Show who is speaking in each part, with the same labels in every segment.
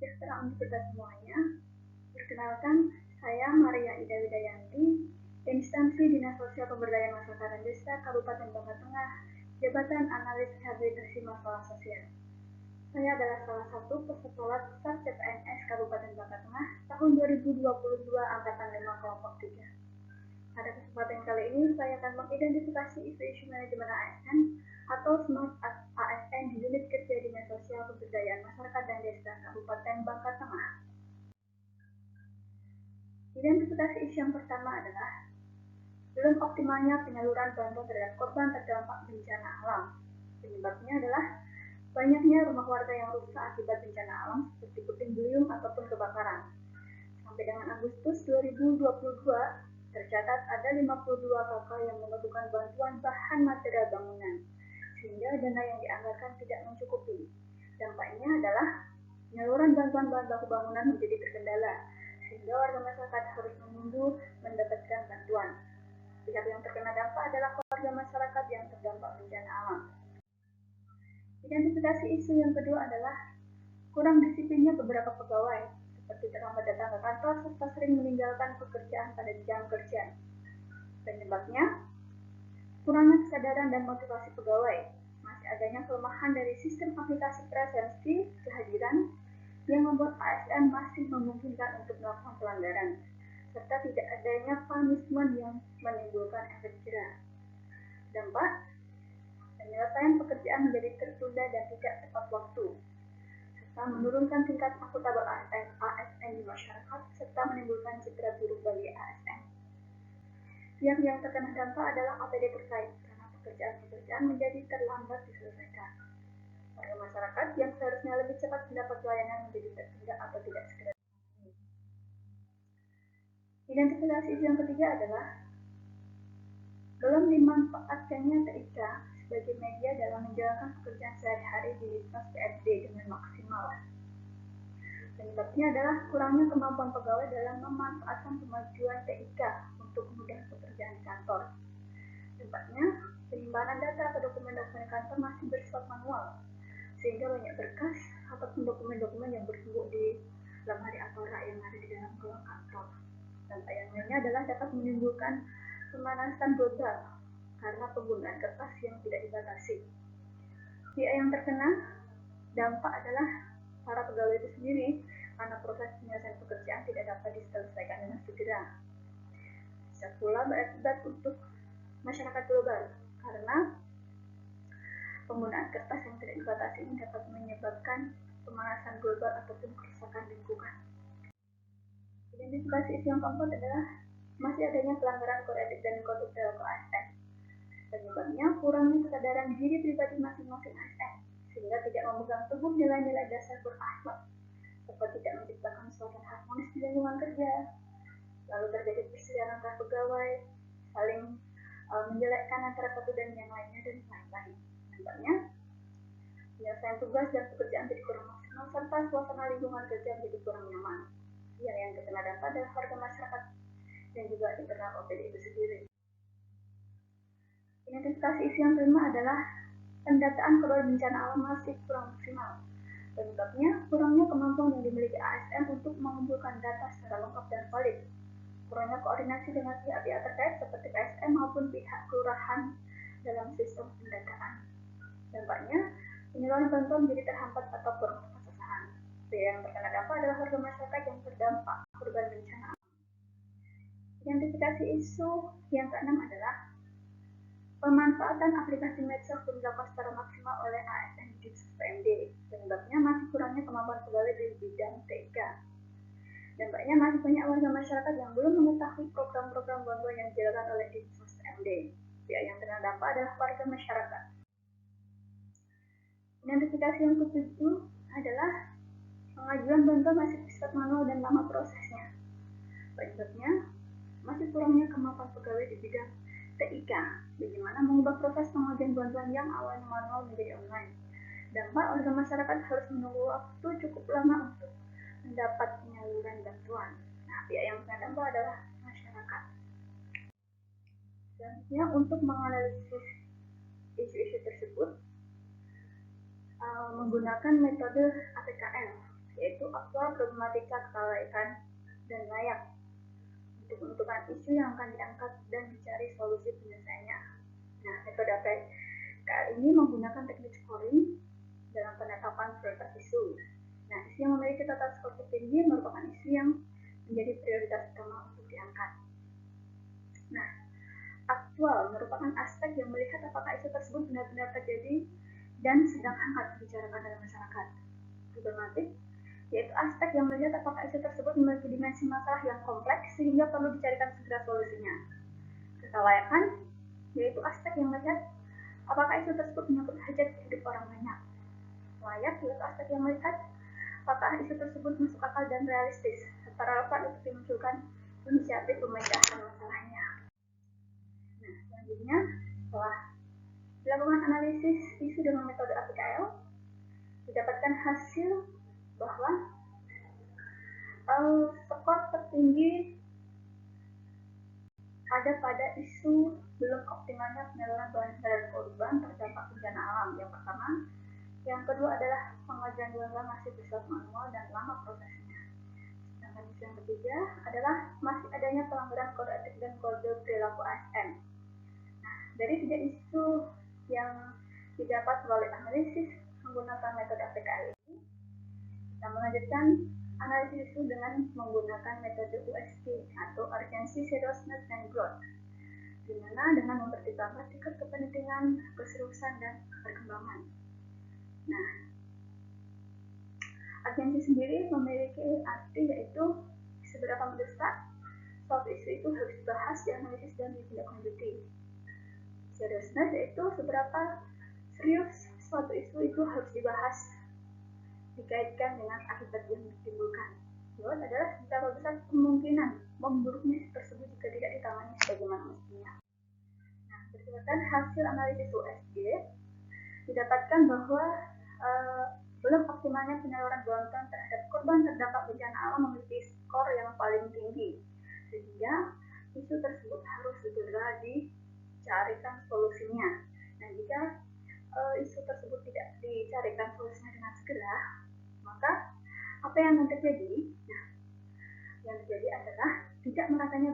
Speaker 1: Sejahtera untuk kita semuanya. Perkenalkan, saya Maria Ida Widayanti, Instansi Dinas Sosial Pemberdayaan Masyarakat dan Desa Kabupaten Bangka Tengah, Jabatan Analis Rehabilitasi Masalah Sosial. Saya adalah salah satu peserta latsar CPNS Kabupaten Bangka Tengah tahun 2022 angkatan 5 kelompok 3. Pada kesempatan kali ini saya akan mengidentifikasi isu-isu manajemen ASN atau Smart ASN di unit kerja Dinas Sosial Pemberdayaan Masyarakat dan Desa Kabupaten Bangka Tengah. Identifikasi isu yang pertama adalah belum optimalnya penyaluran bantuan terhadap korban terdampak bencana alam. Penyebabnya adalah banyaknya rumah warga yang rusak akibat bencana alam seperti puting beliung ataupun kebakaran. Sampai dengan Agustus 2022, tercatat ada 52 KK yang membutuhkan bantuan bahan material bangunan, sehingga dana yang dianggarkan tidak mencukupi. Dampaknya adalah penyaluran bantuan bahan baku bangunan menjadi terkendala, sehingga warga masyarakat harus menunggu mendapatkan bantuan. Pihak yang terkena dampak adalah warga masyarakat yang terdampak bencana alam. Identifikasi isu yang kedua adalah kurang disiplinnya beberapa pegawai, seperti terlambat datang ke kantor serta sering meninggalkan pekerjaan pada jam kerja. Penyebabnya, kurangnya kesadaran dan motivasi pegawai, masih adanya kelemahan dari sistem aplikasi presensi kehadiran yang membuat ASN masih memungkinkan untuk melakukan pelanggaran, serta tidak adanya punishment yang menimbulkan efek jera. Dampak, penyelesaian pekerjaan menjadi tertunda dan tidak tepat waktu, serta menurunkan tingkat akuntabel ASN di masyarakat, serta menimbulkan citra buruk bagi ASN. Pihak yang terkena dampak adalah APD terkait, karena pekerjaan-pekerjaan menjadi terlambat diselesaikan. Warga masyarakat yang seharusnya lebih cepat mendapat pelayanan menjadi tertunda atau tidak segera. Identifikasi isu yang ketiga adalah belum dimanfaatkannya TIK sebagai media dalam menjalankan pekerjaan sehari-hari di lintas PSD dengan maksimal. Penyebabnya adalah kurangnya kemampuan pegawai dalam memanfaatkan kemajuan TIK untuk kemudahan pekerjaan di kantor. Dampaknya, penyimpanan data atau dokumen-dokumen kantor masih bersifat manual, sehingga banyak berkas ataupun dokumen-dokumen yang bertumpuk di lemari atau rak yang ada di dalam ruang kantor. Dampak yang lainnya adalah dapat menimbulkan pemanasan global karena penggunaan kertas yang tidak dibatasi. Pihak yang terkena dampak adalah para pegawai itu sendiri karena proses penyelesaian pekerjaan tidak dapat diselesaikan dengan segera. Bisa pula berakibat untuk masyarakat global karena penggunaan kertas yang tidak dibatasi ini dapat menyebabkan pemanasan global ataupun kerusakan lingkungan. Identifikasi isu yang keempat adalah masih adanya pelanggaran kode etik dan kode perilaku ASN. Penyebabnya kurangnya kesadaran diri pribadi masing-masing ASN, sehingga tidak memegang teguh nilai-nilai dasar berakhlak, seperti tidak menciptakan suasana harmonis di lingkungan kerja, lalu terjadi perselisihan antar pegawai, saling menjelekkan antara satu dan yang lainnya, dan lain-lain. Dampaknya, penyelesaian tugas dan pekerjaan jadi kurang maksimal, serta suasana lingkungan kerja menjadi kurang nyaman. Yang terkena dampak adalah warga masyarakat dan juga internal OPD itu sendiri. Identifikasi isu yang kelima adalah pendataan korban bencana alam masih kurang maksimal. Penyebabnya, kurangnya kemampuan yang dimiliki ASN untuk mengumpulkan data secara lengkap dan valid. Kurangnya koordinasi dengan pihak-pihak terkait seperti PSM maupun pihak kelurahan dalam sistem pendataan. Dampaknya, penyaluran bantuan menjadi terhambat atau kurang tepat sasaran. Yang terkena dampak adalah warga masyarakat yang terdampak korban bencana alam. Identifikasi isu yang keenam adalah pemanfaatan aplikasi medsos belum dilakukan secara maksimal oleh ASN di PMD. Penyebabnya masih kurangnya kemampuan pegawai di bidang TIK. Dampaknya masih banyak warga masyarakat yang belum mengetahui program-program bantuan yang dijalankan oleh Dinsos PMD. Pihak yang terkena dampak adalah warga masyarakat. Identifikasi yang ketujuh adalah pengajuan bantuan masih bersifat manual dan lama prosesnya. Penyebabnya masih kurangnya kemampuan pegawai di bidang TIK, bagaimana mengubah proses pengajuan bantuan yang awalnya manual menjadi online. Dampak warga masyarakat harus menunggu waktu cukup lama untuk mendapat penyaluran bantuan. Nah, pihak yang terkena dampak adalah masyarakat. Selanjutnya, untuk menganalisis isu-isu tersebut, menggunakan metode APKL, yaitu problematika kelalaian dan layak untuk menentukan isu yang akan diangkat dan dicari solusi penyelesaiannya. Nah, metode PKL ini menggunakan teknik scoring dalam penetapan prioritas isu. Nah, isu yang memiliki total skor tertinggi merupakan isu yang menjadi prioritas utama untuk diangkat. Nah, aktual merupakan aspek yang melihat apakah isu tersebut benar-benar terjadi dan sedang hangat dibicarakan dalam masyarakat. Problematik yaitu aspek yang melihat apakah isu tersebut memiliki dimensi masalah yang kompleks sehingga perlu dicarikan segera solusinya. Kelayakan yaitu aspek yang melihat apakah isu tersebut menyangkut hajat hidup orang banyak. Layak yaitu aspek yang melihat apakah isu tersebut masuk akal dan realistis serta relevan untuk dimunculkan inisiatif pemecahan masalahnya. Nah, selanjutnya setelah dilakukan analisis isu dengan metode APKL, didapatkan hasil bahwa skor tertinggi ada pada isu belum optimalnya penyaluran bahan dan korban terdampak bencana alam. Yang pertama, yang kedua adalah pengajuan dua masih bersifat manual dan lama prosesnya. Sedangkan isu yang ketiga adalah masih adanya pelanggaran kode etik dan kode perilaku ASN. Nah, dari tiga isu yang didapat melalui analisis menggunakan metode APKL ini, kita melanjutkan analisis isu dengan menggunakan metode USG atau Urgency, Seriousness, and Growth, di mana dengan mempertimbangkan tingkat kepentingan, keseriusan, dan perkembangan. Nah, urgensi sendiri memiliki arti yaitu seberapa mendesak suatu isu itu harus dibahas, dianalisis, dan ditindaklanjuti. Seriousness yaitu seberapa serius suatu isu itu harus dibahas, dikaitkan dengan akibat yang ditimbulkan. Kedua adalah seberapa besar kemungkinan memburuknya isu tersebut jika tidak ditangani sebagaimana mestinya. Nah, berdasarkan hasil analisis USG, didapatkan bahwa belum optimalnya penyaluran bantuan terhadap korban terdampak bencana alam memiliki skor yang paling tinggi, sehingga isu tersebut harus segera dicarikan solusinya. Nah, jika isu tersebut tidak dicarikan solusinya dengan segera, maka apa yang akan terjadi? Nah, yang terjadi adalah tidak meratanya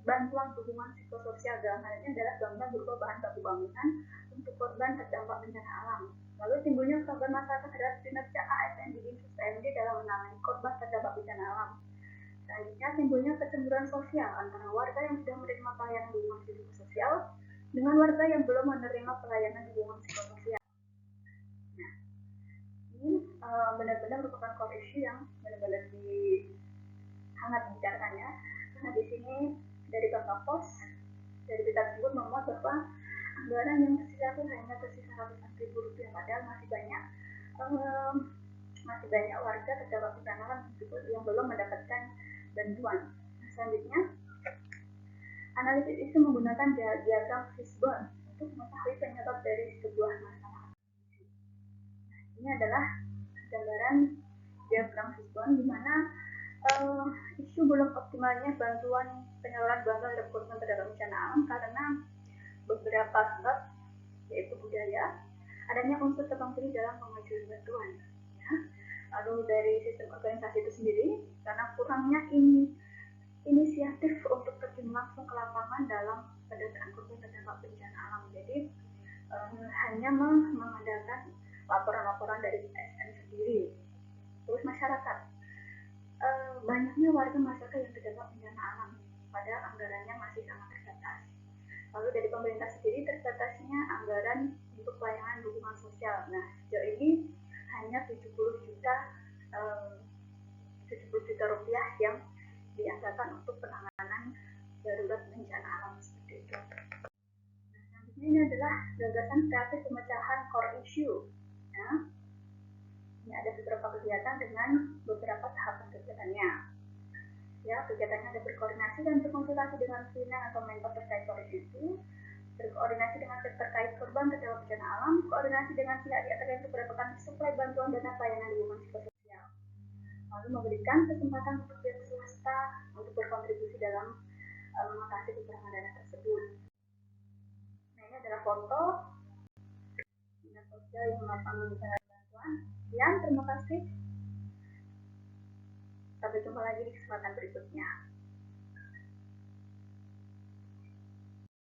Speaker 1: bantuan dukungan psikososial, dalam hal ini adalah bantuan berupa bahan baku bangunan untuk korban terdampak bencana alam. Lalu timbulnya problem masyarakat terhadap kinerja ASN di Dinsus PMD dalam menangani korban terdampak bencana alam. Selanjutnya timbulnya kecemburuan sosial antara warga yang sudah menerima pelayanan dukungan psikososial dengan warga yang belum menerima pelayanan dukungan psikososial. Nah, ini benar-benar merupakan core issue yang benar-benar hangat dibicarakannya, karena di sini dari Bapak Pos dari berita tersebut memuat bahwa anggaran yang tersisa itu hanya tersisa ratusan ribu rupiah, padahal masih banyak warga terdampak bencana alam yang belum mendapatkan bantuan. Nah, selanjutnya analisis isu menggunakan diagram fishbone untuk mengetahui penyebab dari sebuah masalah. Nah, ini adalah gambaran diagram fishbone di mana isu belum optimalnya penyaluran bantuan terhadap korban terdampak bencana alam karena beberapa sebab, yaitu budaya, adanya unsur tebang pilih dalam pengajuan bantuan. Ya. Lalu dari sistem organisasi itu sendiri, karena kurangnya inisiatif untuk terjun langsung ke lapangan dalam pendataan korban terdampak bencana alam. Jadi hanya mengandalkan laporan-laporan dari ASN sendiri. Terus masyarakat, banyaknya warga masyarakat yang terdampak bencana alam, padahal anggarannya masih sangat terbatas. Lalu dari pemerintah sendiri terbatasnya anggaran untuk pelayanan dukungan sosial. Nah, sejauh ini hanya 70 juta rupiah yang dianggarkan untuk penanganan darurat bencana alam seperti itu. Nah, selanjutnya ini adalah gagasan kreatif pemecahan core issue. Nah, ini ada beberapa kegiatan dengan beberapa tahapan kegiatannya. Ya, kegiatannya ada berkoordinasi dan berkonsultasi dengan pimpinan atau mentor terkait core issue, berkoordinasi dengan pihak terkait korban terdampak bencana alam, koordinasi dengan pihak terkait mendapatkan suplai bantuan dana pelayanan dukungan psikososial. Lalu memberikan kesempatan untuk pihak swasta untuk berkontribusi dalam mengatasi kekurangan dana tersebut. Nah, ini adalah foto dinas sosial yang melakukan bantuan. Sekian, terima kasih. Sampai jumpa lagi di kesempatan berikutnya.